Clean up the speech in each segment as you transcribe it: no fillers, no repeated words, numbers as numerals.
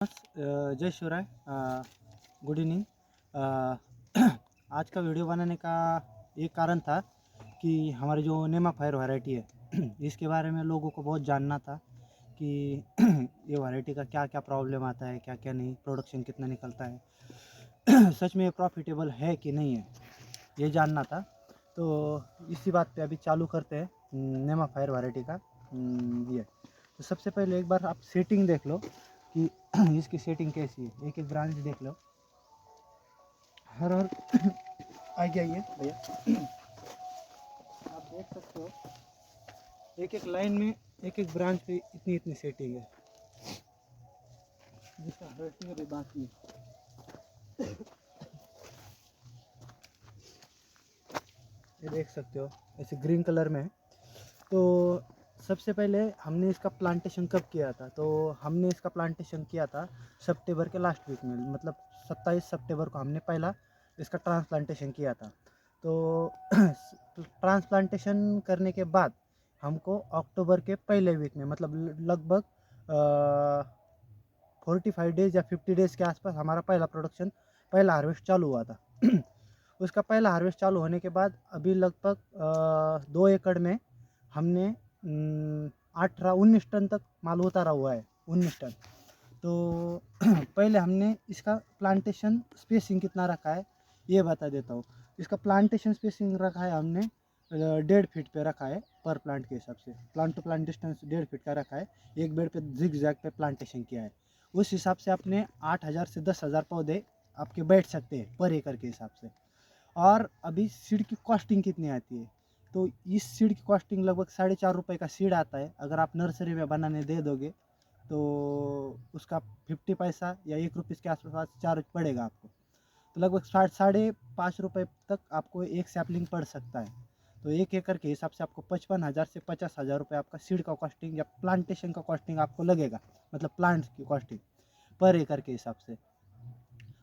जय Shivrai. Good evening. आज का वीडियो बनाने का एक कारण था कि हमारी जो नेमा फायर वैरायटी है इसके बारे में लोगों को बहुत जानना था कि ये वैरायटी का क्या क्या प्रॉब्लम आता है, क्या क्या नहीं, प्रोडक्शन कितना निकलता है सच में ये प्रॉफिटेबल है कि नहीं है, ये जानना था। तो इसी बात पे अभी चालू करते हैं नेमा फायर वैरायटी का। ये तो सबसे पहले एक बार आप सेटिंग देख लो कि इसकी सेटिंग कैसी है। एक एक ब्रांच देख लो। हर आगे आइए भैया। आप देख सकते हो एक एक लाइन में एक एक ब्रांच पे इतनी इतनी सेटिंग है, जिसका हर्टिंग अभी बाकी है। ये देख सकते हो ऐसे ग्रीन कलर में है। तो सबसे पहले हमने इसका प्लांटेशन कब किया था? तो हमने इसका प्लांटेशन किया था सितंबर के लास्ट वीक में, मतलब 27 सितंबर को हमने पहला इसका ट्रांसप्लांटेशन किया था। तो ट्रांसप्लांटेशन करने के बाद हमको अक्टूबर के पहले वीक में, मतलब लगभग 45 डेज या 50 डेज के आसपास हमारा पहला हार्वेस्ट चालू हुआ था। उसका पहला हार्वेस्ट चालू होने के बाद अभी लगभग 2 एकड़ में हमने 18-19 टन तक माल उतारा हुआ है। 19 टन। तो पहले हमने इसका प्लांटेशन स्पेसिंग कितना रखा है ये बता देता हूँ। इसका प्लांटेशन स्पेसिंग रखा है हमने 1.5 फीट पे रखा है। पर प्लांट के हिसाब से plant to plant distance 1.5 feet का रखा है। एक बेड पे जिग जैग पे प्लांटेशन किया है। उस हिसाब से अपने 8,000 से 10,000 पौधे आपके बैठ सकते हैं पर एकड़ के हिसाब से। और अभी सीड की कॉस्टिंग कितनी आती है? तो इस सीड की कॉस्टिंग लगभग 4.5 रुपये का सीड आता है। अगर आप नर्सरी में बनाने दे दोगे तो उसका 50 पैसा या 1 रुपये के आसपास चार्ज पड़ेगा आपको। तो लगभग 5.5 रुपये तक आपको एक सैपलिंग पड़ सकता है। तो 1 एकड़ के हिसाब से आपको 55,000 से 50,000 रुपये आपका सीड का कॉस्टिंग या प्लांटेशन का कॉस्टिंग आपको लगेगा, मतलब प्लांट्स की कॉस्टिंग पर एकड़ के हिसाब से।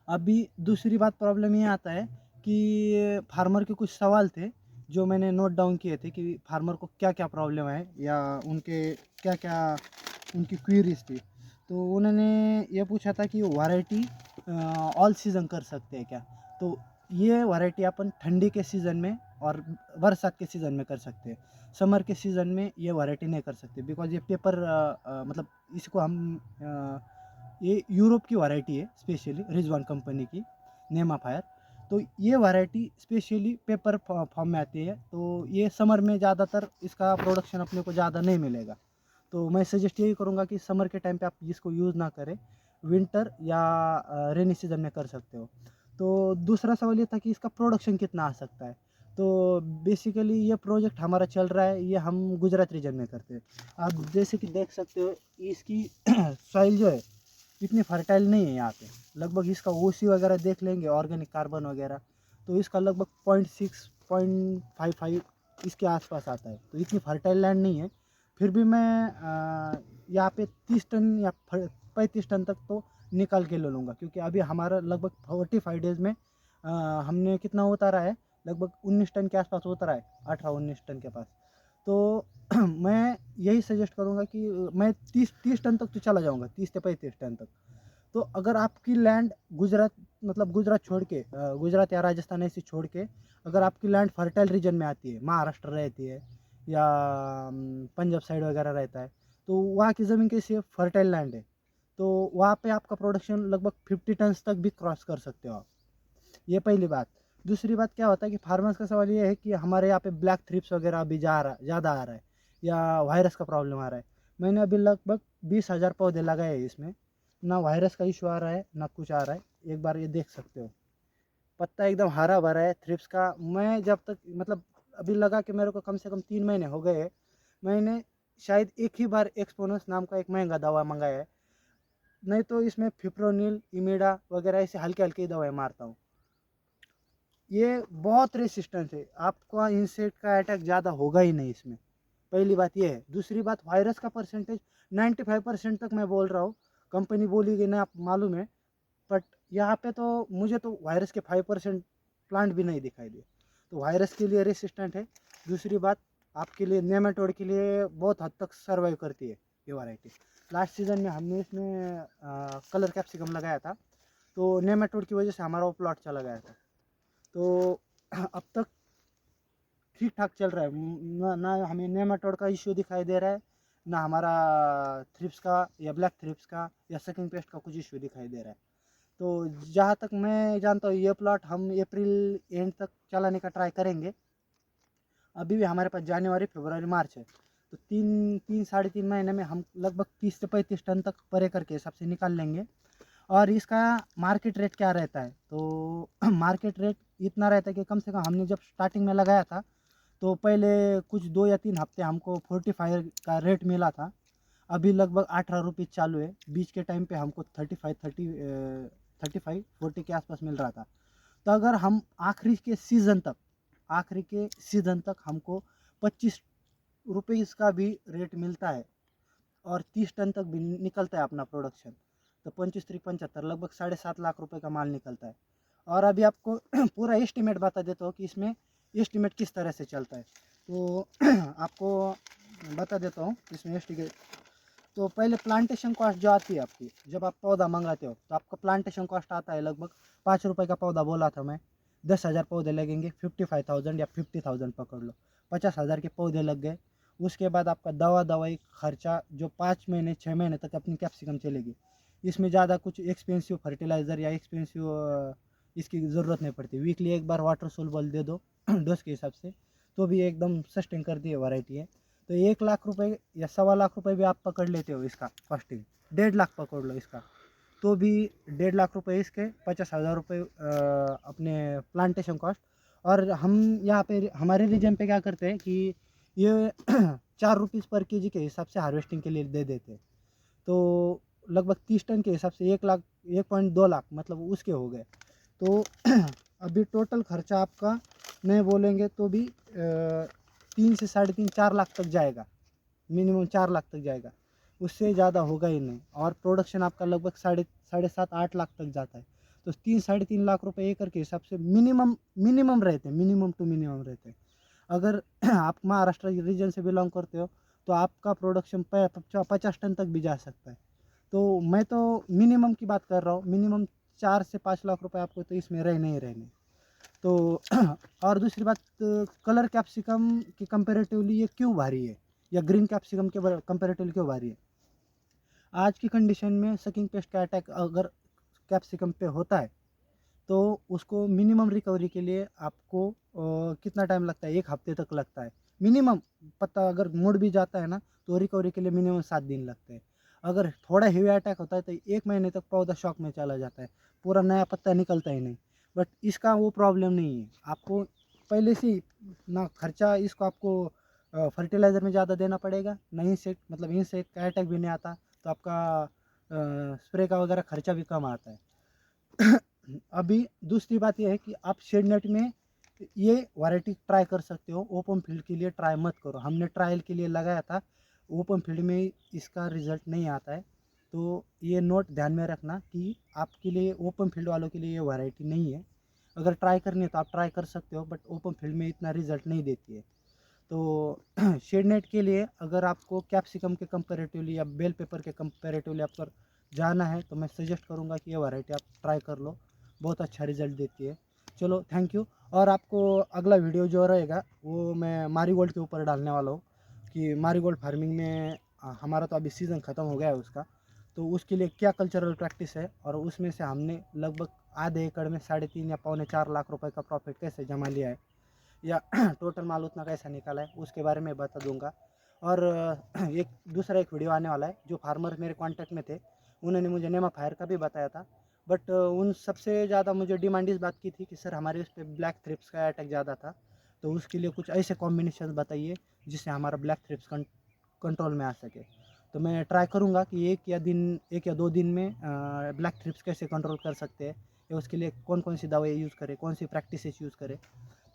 अभी दूसरी बात प्रॉब्लम ये आता है कि फार्मर के कुछ सवाल थे जो मैंने नोट डाउन किए थे कि फार्मर को क्या क्या प्रॉब्लम है या उनके क्या क्या उनकी क्वेरीज थी। तो उन्होंने ये पूछा था कि वैरायटी ऑल सीज़न कर सकते हैं क्या? तो ये वैरायटी अपन ठंडी के सीज़न में और बरसात के सीज़न में कर सकते हैं। समर के सीज़न में ये वैरायटी नहीं कर सकते बिकॉज ये पेपर मतलब इसको हम ये यूरोप की वैरायटी है, स्पेशली रिजवान कंपनी की नेमा फायर। तो ये वैरायटी स्पेशली पेपर फॉर्म में आती है। तो ये समर में ज़्यादातर इसका प्रोडक्शन अपने को ज़्यादा नहीं मिलेगा। तो मैं सजेस्ट यही करूँगा कि समर के टाइम पे आप इसको यूज़ ना करें, विंटर या रेनी सीजन में कर सकते हो। तो दूसरा सवाल ये था कि इसका प्रोडक्शन कितना आ सकता है। तो बेसिकली ये प्रोजेक्ट हमारा चल रहा है, ये हम गुजरात रीजन में करते हैं। आप जैसे कि देख सकते हो इसकी सॉइल जो है इतनी फर्टाइल नहीं है यहाँ पे। लगभग इसका ओसी वगैरह देख लेंगे, ऑर्गेनिक कार्बन वगैरह, तो इसका लगभग 0.6 0.55 इसके आसपास आता है। तो इतनी फर्टाइल लैंड नहीं है। फिर भी मैं यहाँ पे 30 टन या 35 टन तक तो निकाल के ले लूँगा, क्योंकि अभी हमारा लगभग 45 डेज़ में हमने कितना उतारा है, लगभग 19 टन के आसपास उतरा है, 18-19 टन के पास। तो मैं यही सजेस्ट करूँगा कि मैं 30 टन तक तो चला जाऊँगा, 30 से 35 टन तक। तो अगर आपकी लैंड गुजरात, मतलब गुजरात छोड़ के गुजरात या राजस्थान ऐसे छोड़ के अगर आपकी लैंड फर्टाइल रीजन में आती है, महाराष्ट्र रहती है या पंजाब साइड वगैरह रहता है, तो वहाँ की ज़मीन कैसी है, फर्टाइल लैंड है। तो वहाँ पे आपका प्रोडक्शन लगभग 50 टन तक भी क्रॉस कर सकते हो आप। ये पहली बात। दूसरी बात क्या होता है कि फार्मर्स का सवाल ये है कि हमारे यहाँ पे ब्लैक थ्रिप्स वगैरह अभी ज़्यादा आ रहा है या वायरस का प्रॉब्लम आ रहा है। मैंने अभी लगभग 20,000 पौधे लगाए हैं इसमें, ना वायरस का इशू आ रहा है ना कुछ आ रहा है। एक बार ये देख सकते हो, पत्ता एकदम हरा भरा है थ्रिप्स का। मैं जब तक, मतलब अभी लगा कि मेरे को कम से कम 3 महीने हो गए हैं। मैंने शायद एक ही बार एक्सपोनस नाम का एक महंगा दवा मंगाया है, नहीं तो इसमें फिप्रोनिल, इमिडा वगैरह ऐसे हल्के हल्के दवाएँ मारता हूँ। ये बहुत रेसिस्टेंट है, आपका इंसेक्ट का अटैक ज़्यादा होगा ही नहीं इसमें। पहली बात ये है। दूसरी बात, वायरस का परसेंटेज 95% तक मैं बोल रहा हूँ, कंपनी बोली कि ना आप मालूम है, बट यहाँ पे तो मुझे तो वायरस के 5% प्लांट भी नहीं दिखाई दिए। तो वायरस के लिए रेसिस्टेंट है। दूसरी बात, आपके लिए नेमाटोड के लिए बहुत हद तक सर्वाइव करती है ये वैरायटी। लास्ट सीज़न में हमने इसमें कलर कैप्सिकम लगाया था, तो नेमाटोड की वजह से हमारा वो प्लॉट चला गया था। तो अब तक ठीक ठाक चल रहा है, ना ना हमें नेमाटोड का इश्यू दिखाई दे रहा है, ना हमारा थ्रिप्स का या ब्लैक थ्रिप्स का या सकिंग पेस्ट का कुछ इश्यू दिखाई दे रहा है। तो जहाँ तक मैं जानता हूँ ये प्लॉट हम अप्रैल एंड तक चलाने का ट्राई करेंगे। अभी भी हमारे पास जनवरी, फरवरी, मार्च है, तो तीन साढ़े 3 महीने में हम लगभग 30 से 35 टन तक पर एकड़ के हिसाब से निकाल लेंगे। और इसका मार्केट रेट क्या रहता है, तो मार्केट रेट इतना रहता है कि कम से कम हमने जब स्टार्टिंग में लगाया था तो पहले कुछ 2 या 3 हफ्ते हमको 45 का रेट मिला था। अभी लगभग 18 रुपये चालू है। बीच के टाइम पे हमको 35-40 के आसपास मिल रहा था। तो अगर हम आखिरी के सीज़न तक हमको 25 रुपये इसका भी रेट मिलता है और 30 टन तक भी निकलता है अपना प्रोडक्शन, तो 25-75 लगभग 7.5 लाख रुपए का माल निकलता है। और अभी आपको पूरा एस्टिमेट बता देता हूँ कि इसमें एस्टिमेट किस तरह से चलता है। तो आपको बता देता हूँ इसमें एस्टिमेट। तो पहले प्लांटेशन कॉस्ट जो आती है आपकी, जब आप पौधा मंगाते हो तो आपका प्लांटेशन कॉस्ट आता है लगभग 5 रुपये का पौधा बोला था मैं। 10,000 पौधे लगेंगे, 55,000 या 50,000 पकड़ लो, 50,000 के पौधे लग गए। उसके बाद आपका दवाई खर्चा जो 5 महीने 6 महीने तक अपनी कैप्सिकम चलेगी। इसमें ज़्यादा कुछ एक्सपेंसिव फर्टिलाइज़र या एक्सपेंसिव इसकी ज़रूरत नहीं पड़ती। वीकली एक बार वाटर सोल्युबल दे दो डोज के हिसाब से, तो भी एकदम सस्टेन कर दी है वैरायटी है। तो 1 लाख रुपए या 1.25 लाख रुपए भी आप पकड़ लेते हो इसका कॉस्टिंग, 1.5 लाख पकड़ लो इसका, तो भी 1.5 लाख रुपए इसके, 50,000 रुपये अपने प्लांटेशन कॉस्ट। और हम यहाँ पे हमारे रीजन पे क्या करते हैं कि ये 4 रुपीज़ पर केजी के हिसाब से हार्वेस्टिंग के लिए दे देते हैं। तो लगभग 30 टन के हिसाब से 1 लाख 1.2 लाख मतलब उसके हो गए। तो अभी टोटल खर्चा आपका नहीं बोलेंगे तो भी 3 से 3.5 4 लाख तक जाएगा, मिनिमम 4 लाख तक जाएगा, उससे ज़्यादा होगा ही नहीं। और प्रोडक्शन आपका लगभग साढ़े 7-8 लाख तक जाता है। तो 3-3.5 लाख रुपए एकड़ के हिसाब से मिनिमम रहते हैं, मिनिमम टू मिनिमम रहते हैं। अगर आप महाराष्ट्र रीजन से बिलोंग करते हो तो आपका प्रोडक्शन 50 टन तक भी जा सकता है। तो मैं तो मिनिमम की बात कर रहा हूँ, मिनिमम 4 से 5 लाख रुपए आपको तो इसमें रहने ही रहने। तो और दूसरी बात, कलर कैप्सिकम के कंपेरेटिवली ये क्यों भारी है या ग्रीन कैप्सिकम के कंपेरेटिवली क्यों भारी है। आज की कंडीशन में सकिंग पेस्ट का अटैक अगर कैप्सिकम पे होता है तो उसको मिनिमम रिकवरी के लिए आपको कितना टाइम लगता है, 1 हफ्ते तक लगता है मिनिमम। पत्ता अगर मुड़ भी जाता है ना तो रिकवरी के लिए मिनिमम 7 दिन लगते हैं। अगर थोड़ा हेवी अटैक होता है तो 1 महीने तक पौधा शॉक में चला जाता है, पूरा नया पत्ता निकलता ही नहीं। बट इसका वो प्रॉब्लम नहीं है, आपको पहले से ही ना खर्चा इसको आपको फर्टिलाइज़र में ज़्यादा देना पड़ेगा, ना इंसेक्ट मतलब इंसेक्ट का अटैक भी नहीं आता, तो आपका स्प्रे का वगैरह खर्चा भी कम आता है। अभी दूसरी बात यह है कि आप शेड नेट में ये वैरायटी ट्राई कर सकते हो, ओपन फील्ड के लिए ट्राई मत करो। हमने ट्रायल के लिए लगाया था, ओपन फील्ड में इसका रिज़ल्ट नहीं आता है। तो ये नोट ध्यान में रखना कि आपके लिए, ओपन फील्ड वालों के लिए ये वैरायटी नहीं है। अगर ट्राई करनी है तो आप ट्राई कर सकते हो, बट ओपन फील्ड में इतना रिज़ल्ट नहीं देती है। तो शेड नेट के लिए अगर आपको कैप्सिकम के कंपेरेटिवली या बेल पेपर के कंपेरेटिवली आप पर जाना है तो मैं सजेस्ट करूंगा कि ये वैरायटी आप ट्राई कर लो, बहुत अच्छा रिजल्ट देती है। चलो थैंक यू। और आपको अगला वीडियो जो रहेगा वो मैं मारीगोल्ड के ऊपर डालने वाला हूँ कि मारीगोल्ड फार्मिंग में हमारा तो अभी सीज़न ख़त्म हो गया है उसका, तो उसके लिए क्या कल्चरल प्रैक्टिस है और उसमें से हमने लगभग आधे एकड़ में 3.5 या 4.25 लाख रुपए का प्रॉफिट कैसे जमा लिया है या टोटल माल उतना कैसा निकाला है उसके बारे में बता दूंगा। और एक वीडियो आने वाला है, जो फार्मर मेरे कांटेक्ट में थे उन्होंने मुझे नेमा फायर का भी बताया था। बट उन सबसे ज़्यादा मुझे डिमांड इस बात की थी कि सर हमारे उस पर ब्लैक थ्रिप्स का अटैक ज़्यादा था, तो उसके लिए कुछ ऐसे कॉम्बिनेशन बताइए जिससे हमारा ब्लैक थ्रिप्स कंट्रोल में आ सके। तो मैं ट्राई करूँगा कि 1 या 2 दिन में ब्लैक थ्रिप्स कैसे कंट्रोल कर सकते हैं या उसके लिए कौन कौन सी दवाई यूज़ करें, कौन सी प्रैक्टिसेस यूज़ करें,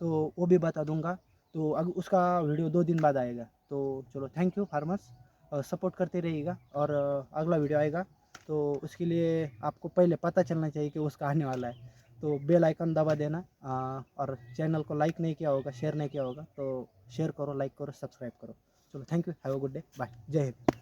तो वो भी बता दूंगा। तो अब उसका वीडियो 2 दिन बाद आएगा। तो चलो थैंक यू फार्मर्स, सपोर्ट करते रहिएगा। और अगला वीडियो आएगा तो उसके लिए आपको पहले पता चलना चाहिए कि उसका आने वाला है, तो बेल आइकन दबा देना। और चैनल को लाइक नहीं किया होगा, शेयर नहीं किया होगा तो शेयर करो, लाइक करो, सब्सक्राइब करो। चलो thank you, have a good day, bye, जय हिंद।